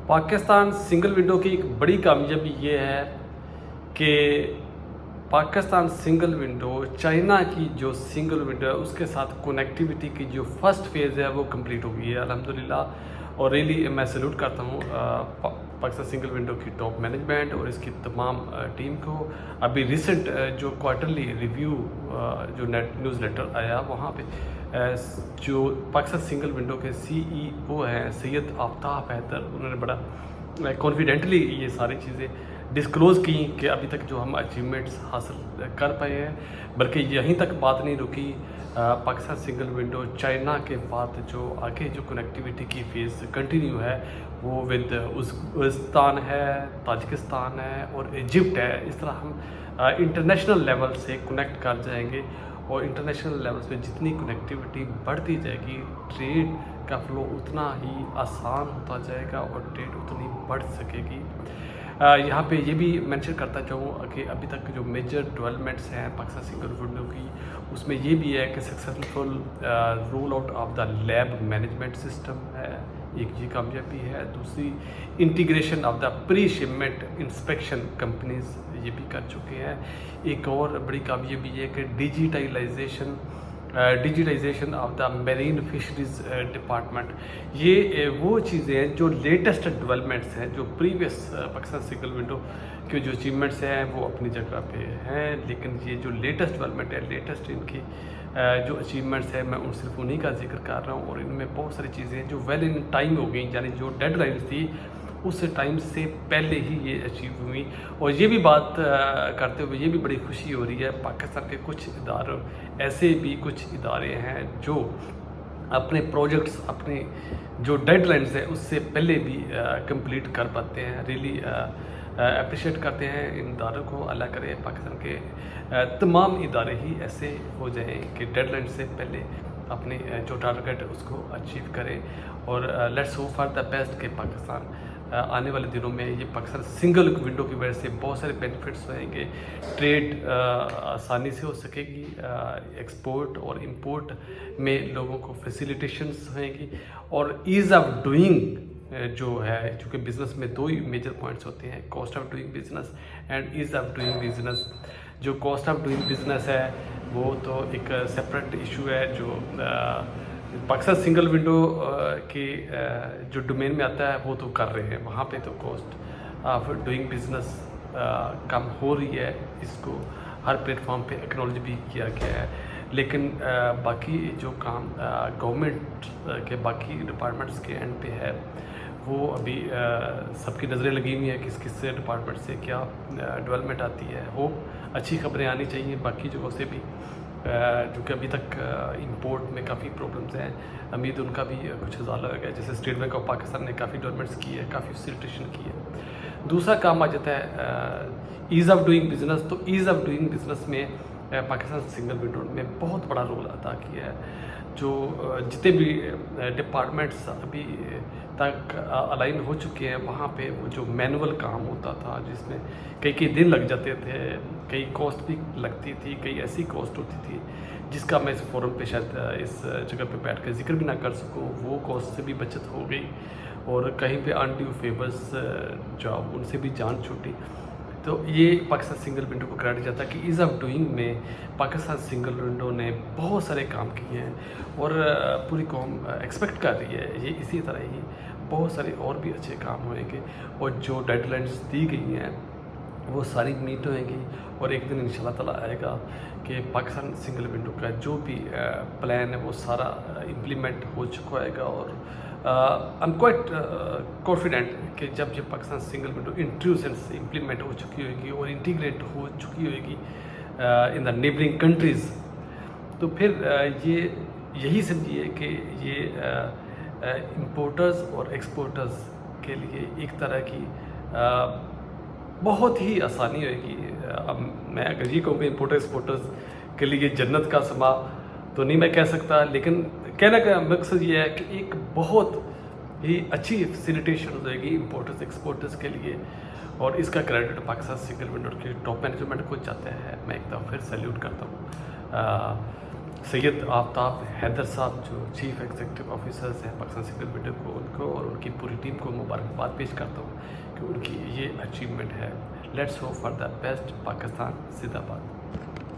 Pakistan single window की एक बड़ी कामयाबी ये है कि पाकिस्तान सिंगल विंडो चाइना की जो सिंगल विंडो है उसके साथ कनेक्टिविटी की जो फर्स्ट फेज़ है वो कंप्लीट हो गई है अल्हम्दुलिल्लाह। और रियली मैं सैल्यूट करता हूँ पाकिस्तान सिंगल विंडो की टॉप मैनेजमेंट और इसकी तमाम टीम को। अभी रिसेंट जो क्वार्टरली रिव्यू जो न्यूज़ लेटर आया वहाँ पे जो पाकिस्तान सिंगल विंडो के CEO हैं सैयद आफ्ताब हैदर, उन्होंने बड़ा कॉन्फिडेंटली ये सारी चीज़ें डिस्क्लोज़ की कि अभी तक जो हम अचीवमेंट्स हासिल कर पाए हैं, बल्कि यहीं तक बात नहीं रुकी। पाकिस्तान सिंगल विंडो चाइना के बाद जो आगे जो कनेक्टिविटी की फेज़ कंटिन्यू है वो विद उज़्बेकिस्तान है, ताजिकिस्तान है और इजिप्ट है। इस तरह हम इंटरनेशनल लेवल से कनेक्ट कर जाएंगे और इंटरनेशनल लेवल पे जितनी कनेक्टिविटी बढ़ती जाएगी ट्रेड का फ्लो उतना ही आसान होता जाएगा और ट्रेड उतनी बढ़ सकेगी। यहाँ पे ये भी मेंशन करता चाहूँ कि अभी तक जो मेजर डेवलपमेंट्स हैं पाकिस्तान सिंगल विंडो की, उसमें ये भी है कि successful roll out of the lab management system है, एक ये कामयाबी है। दूसरी integration of the pre shipment inspection companies ये भी कर चुके हैं। एक और बड़ी कामयाबी ये है कि digitisation of the marine fisheries department. ये वो चीज़ें हैं जो लेटेस्ट डेवलपमेंट्स हैं, जो प्रीवियस पाकिस्तान सिंगल विंडो के जो अचीवमेंट्स हैं वो अपनी जगह पे हैं, लेकिन ये जो लेटेस्ट डेवलपमेंट है, लेटेस्ट इनकी जो अचीवमेंट्स हैं मैं सिर्फ उन्हीं का जिक्र कर रहा हूँ। और इनमें बहुत सारी चीज़ें हैं जो वेल इन टाइम हो गई, यानी जो डेडलाइंस थी उस टाइम से पहले ही ये अचीव हुई। और ये भी बात करते हुए ये भी बड़ी खुशी हो रही है, पाकिस्तान के कुछ इदारों ऐसे भी कुछ इदारे हैं जो अपने प्रोजेक्ट्स अपने जो डेडलाइंस है उससे पहले भी कंप्लीट कर पाते हैं। रियली अप्रिशिएट करते हैं इन इदारों को। अल्लाह करे पाकिस्तान के तमाम इदारे ही ऐसे हो जाएं कि डेडलाइन से पहले अपने जो टारगेट है उसको अचीव करें। और let's hope for the best के पाकिस्तान आने वाले दिनों में ये पाकिस्तान सिंगल विंडो की वजह से बहुत सारे बेनिफिट्स होंगे। ट्रेड आसानी से हो सकेगी, एक्सपोर्ट और इंपोर्ट में लोगों को फैसिलिटेशंस होंगी और ईज़ ऑफ डूइंग जो है, चूँकि बिज़नेस में दो ही मेजर पॉइंट्स होते हैं, cost of doing business and ease of doing business. जो कॉस्ट ऑफ डूइंग बिज़नेस है वो तो एक सेपरेट इशू है जो पाकिस्तान सिंगल विंडो के जो डोमेन में आता है वो तो कर रहे हैं, वहाँ पे तो कॉस्ट ऑफ डूइंग बिज़नेस कम हो रही है, इसको हर प्लेटफॉर्म पे एक्नॉलेज भी किया गया है। लेकिन बाकी जो काम गवर्नमेंट के बाकी डिपार्टमेंट्स के एंड पे है वो अभी सबकी नज़रें लगी हुई हैं किस किस डिपार्टमेंट से क्या डेवलपमेंट आती है। होप अच्छी खबरें आनी चाहिए बाकी जगहों से भी, जो कि अभी तक इंपोर्ट में काफ़ी प्रॉब्लम्स हैं। उम्मीद उनका भी कुछ हज़ाला हो गया, जैसे स्टेट बैंक ऑफ पाकिस्तान ने काफ़ी डेवलपमेंट्स की है, काफ़ी फैसिलिटेशन की है। दूसरा काम आ जाता है ईज़ ऑफ डूइंग बिज़नेस। तो ईज़ ऑफ डूइंग बिज़नेस में पाकिस्तान सिंगल विंडो ने बहुत बड़ा रोल अदा किया है। जो जितने भी डिपार्टमेंट्स अभी तक अलाइन हो चुके हैं वहाँ पे वो जो मैनुअल काम होता था जिसमें कई दिन लग जाते थे, कई कॉस्ट भी लगती थी, कई ऐसी कॉस्ट होती थी जिसका मैं इस फोरम पे शायद इस जगह पे बैठ कर जिक्र भी ना कर सकूँ, वो कॉस्ट से भी बचत हो गई और कहीं पे अनड्यू फेवर्स जॉब उनसे भी जान छूटी। तो ये पाकिस्तान सिंगल विंडो को क्रेडिट जाता है कि ईज़ ऑफ डूइंग में पाकिस्तान सिंगल विंडो ने बहुत सारे काम किए हैं और पूरी कौम एक्सपेक्ट कर रही है ये इसी तरह ही बहुत सारे और भी अच्छे काम होंगे और जो डेडलाइंस दी गई हैं वो सारी मीट होंगी और एक दिन इंशाल्लाह ताला आएगा कि पाकिस्तान सिंगल विंडो का जो भी प्लान है वो सारा इम्प्लीमेंट हो चुका होगा। और आई एम क्वाइट कॉन्फिडेंट कि जब ये पाकिस्तान सिंगल विंडो इंट्रूसेंस इम्प्लीमेंट हो चुकी होगी और इंटीग्रेट हो चुकी होगी इन द नेबरिंग कंट्रीज़, तो फिर ये यही समझिए कि ये इंपोर्टर्स और एक्सपोर्टर्स के लिए एक तरह की बहुत ही आसानी होगी। अब मैं अगर ये कहूँ कि इंपोर्टर एक्सपोर्टर्स के लिए जन्नत का समा तो नहीं मैं कह सकता, लेकिन कहने का मकसद ये है कि एक बहुत ही अच्छी फैसिलिटेशन हो जाएगी इंपोर्टर्स एक्सपोर्टर्स के लिए और इसका क्रेडिट पाकिस्तान सिंगल विंडो के टॉप मैनेजमेंट को जाता है। मैं एक दफ़ा फिर सैल्यूट करता हूँ। سید آفتاب حیدر صاحب جو چیف ایگزیکٹو آفیسرز ہیں پاکستان سنگل ونڈو کو، ان کو اور ان کی پوری ٹیم کو مبارکباد پیش کرتا ہوں کہ ان کی یہ اچیومنٹ ہے. Let's hope for the best. Pakistan زندہ باد.